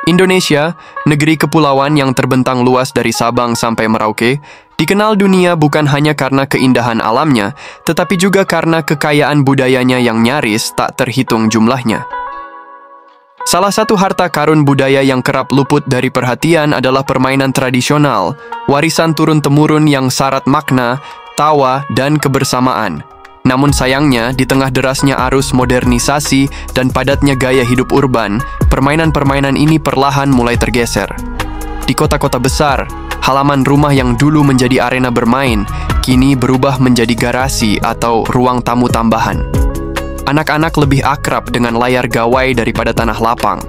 Indonesia, negeri kepulauan yang terbentang luas dari Sabang sampai Merauke, dikenal dunia bukan hanya karena keindahan alamnya, tetapi juga karena kekayaan budayanya yang nyaris tak terhitung jumlahnya. Salah satu harta karun budaya yang kerap luput dari perhatian adalah permainan tradisional, warisan turun-temurun yang syarat makna, tawa, dan kebersamaan. Namun sayangnya, di tengah derasnya arus modernisasi dan padatnya gaya hidup urban, permainan-permainan ini perlahan mulai tergeser. Di kota-kota besar, halaman rumah yang dulu menjadi arena bermain, kini berubah menjadi garasi atau ruang tamu tambahan. Anak-anak lebih akrab dengan layar gawai daripada tanah lapang.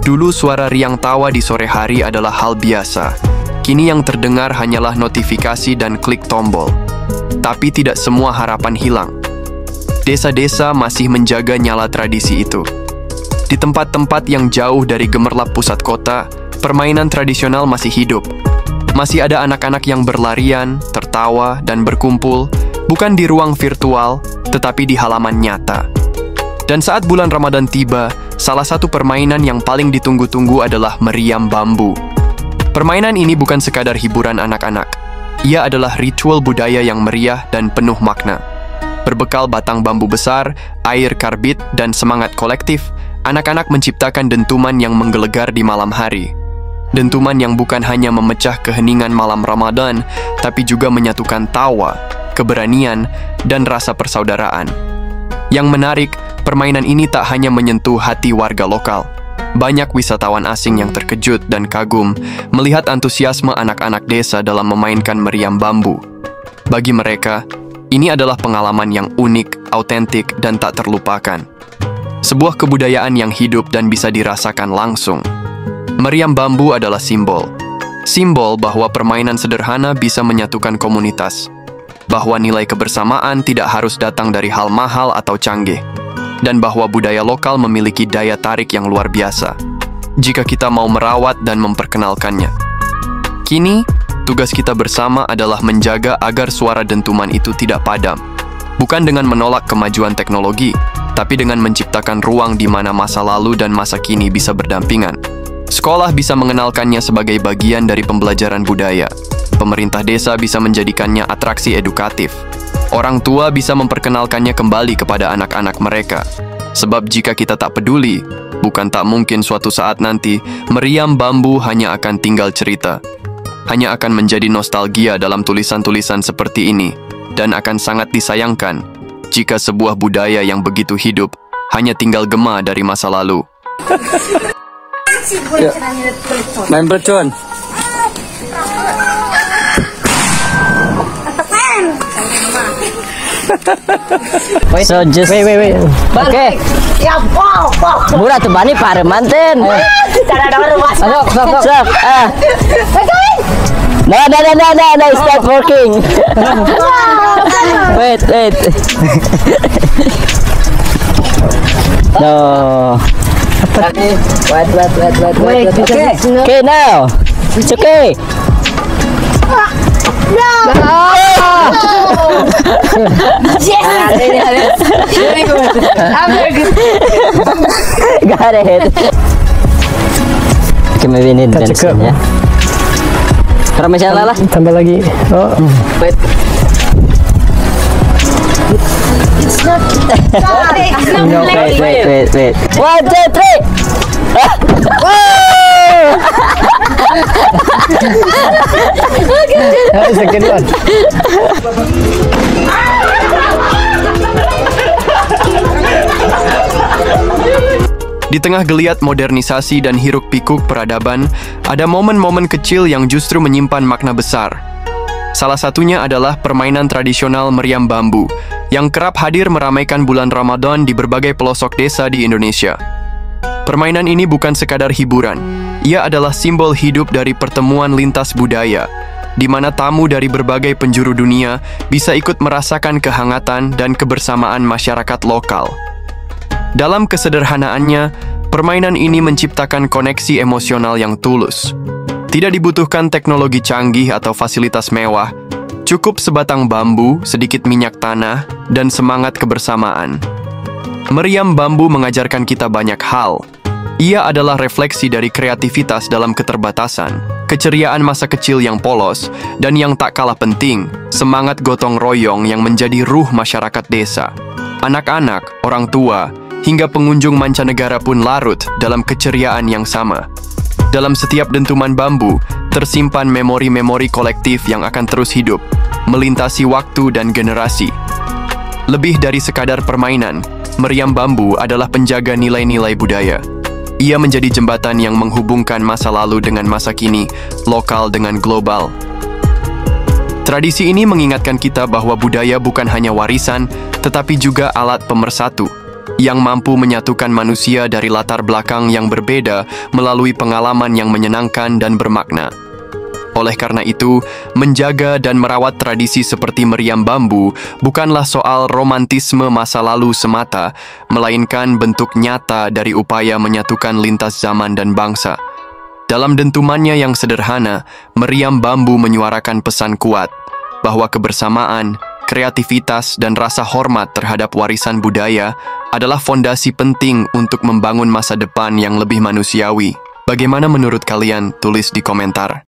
Dulu suara riang tawa di sore hari adalah hal biasa. Kini yang terdengar hanyalah notifikasi dan klik tombol. Tapi tidak semua harapan hilang. Desa-desa masih menjaga nyala tradisi itu. Di tempat-tempat yang jauh dari gemerlap pusat kota, permainan tradisional masih hidup. Masih ada anak-anak yang berlarian, tertawa, dan berkumpul, bukan di ruang virtual, tetapi di halaman nyata. Dan saat bulan Ramadan tiba, salah satu permainan yang paling ditunggu-tunggu adalah meriam bambu. Permainan ini bukan sekadar hiburan anak-anak. Ia adalah ritual budaya yang meriah dan penuh makna. Berbekal batang bambu besar, air karbit, dan semangat kolektif, anak-anak menciptakan dentuman yang menggelegar di malam hari. Dentuman yang bukan hanya memecah keheningan malam Ramadan, tapi juga menyatukan tawa, keberanian, dan rasa persaudaraan. Yang menarik, permainan ini tak hanya menyentuh hati warga lokal. Banyak wisatawan asing yang terkejut dan kagum melihat antusiasme anak-anak desa dalam memainkan meriam bambu. Bagi mereka, ini adalah pengalaman yang unik, autentik, dan tak terlupakan. Sebuah kebudayaan yang hidup dan bisa dirasakan langsung. Meriam bambu adalah simbol. Simbol bahwa permainan sederhana bisa menyatukan komunitas. Bahwa nilai kebersamaan tidak harus datang dari hal mahal atau canggih. Dan bahwa budaya lokal memiliki daya tarik yang luar biasa, jika kita mau merawat dan memperkenalkannya. Kini, tugas kita bersama adalah menjaga agar suara dentuman itu tidak padam. Bukan dengan menolak kemajuan teknologi, tapi dengan menciptakan ruang di mana masa lalu dan masa kini bisa berdampingan. Sekolah bisa mengenalkannya sebagai bagian dari pembelajaran budaya. Pemerintah desa bisa menjadikannya atraksi edukatif. Orang tua bisa memperkenalkannya kembali kepada anak-anak mereka. Sebab jika kita tak peduli, bukan tak mungkin suatu saat nanti, meriam bambu hanya akan tinggal cerita. Hanya akan menjadi nostalgia dalam tulisan-tulisan seperti ini, dan akan sangat disayangkan jika sebuah budaya yang begitu hidup hanya tinggal gema dari masa lalu. Main belecon. So just wait. Okay. Ya, Murah tuh bani pare manten. Sok. No, start working. Wait. No. Wait. Okay, now. It's okay. No. Yes. Very good. I'm very good. Got it. Okay, maybe need bensin ya. Parmesan lah. Tambah lagi. Oh. Wait. It's not. No, wait. 1, 2, 3. That is a good one. Di tengah geliat modernisasi dan hiruk-pikuk peradaban, ada momen-momen kecil yang justru menyimpan makna besar. Salah satunya adalah permainan tradisional meriam bambu, yang kerap hadir meramaikan bulan Ramadan di berbagai pelosok desa di Indonesia. Permainan ini bukan sekadar hiburan, ia adalah simbol hidup dari pertemuan lintas budaya, di mana tamu dari berbagai penjuru dunia bisa ikut merasakan kehangatan dan kebersamaan masyarakat lokal. Dalam kesederhanaannya, permainan ini menciptakan koneksi emosional yang tulus. Tidak dibutuhkan teknologi canggih atau fasilitas mewah. Cukup sebatang bambu, sedikit minyak tanah, dan semangat kebersamaan. Meriam bambu mengajarkan kita banyak hal. Ia adalah refleksi dari kreativitas dalam keterbatasan, keceriaan masa kecil yang polos, dan yang tak kalah penting, semangat gotong royong yang menjadi ruh masyarakat desa. Anak-anak, orang tua, hingga pengunjung mancanegara pun larut dalam keceriaan yang sama. Dalam setiap dentuman bambu, tersimpan memori-memori kolektif yang akan terus hidup, melintasi waktu dan generasi. Lebih dari sekadar permainan, meriam bambu adalah penjaga nilai-nilai budaya. Ia menjadi jembatan yang menghubungkan masa lalu dengan masa kini, lokal dengan global. Tradisi ini mengingatkan kita bahwa budaya bukan hanya warisan, tetapi juga alat pemersatu, yang mampu menyatukan manusia dari latar belakang yang berbeda melalui pengalaman yang menyenangkan dan bermakna. Oleh karena itu, menjaga dan merawat tradisi seperti meriam bambu bukanlah soal romantisme masa lalu semata, melainkan bentuk nyata dari upaya menyatukan lintas zaman dan bangsa. Dalam dentumannya yang sederhana, meriam bambu menyuarakan pesan kuat bahwa kebersamaan, kreativitas, dan rasa hormat terhadap warisan budaya adalah fondasi penting untuk membangun masa depan yang lebih manusiawi. Bagaimana menurut kalian? Tulis di komentar.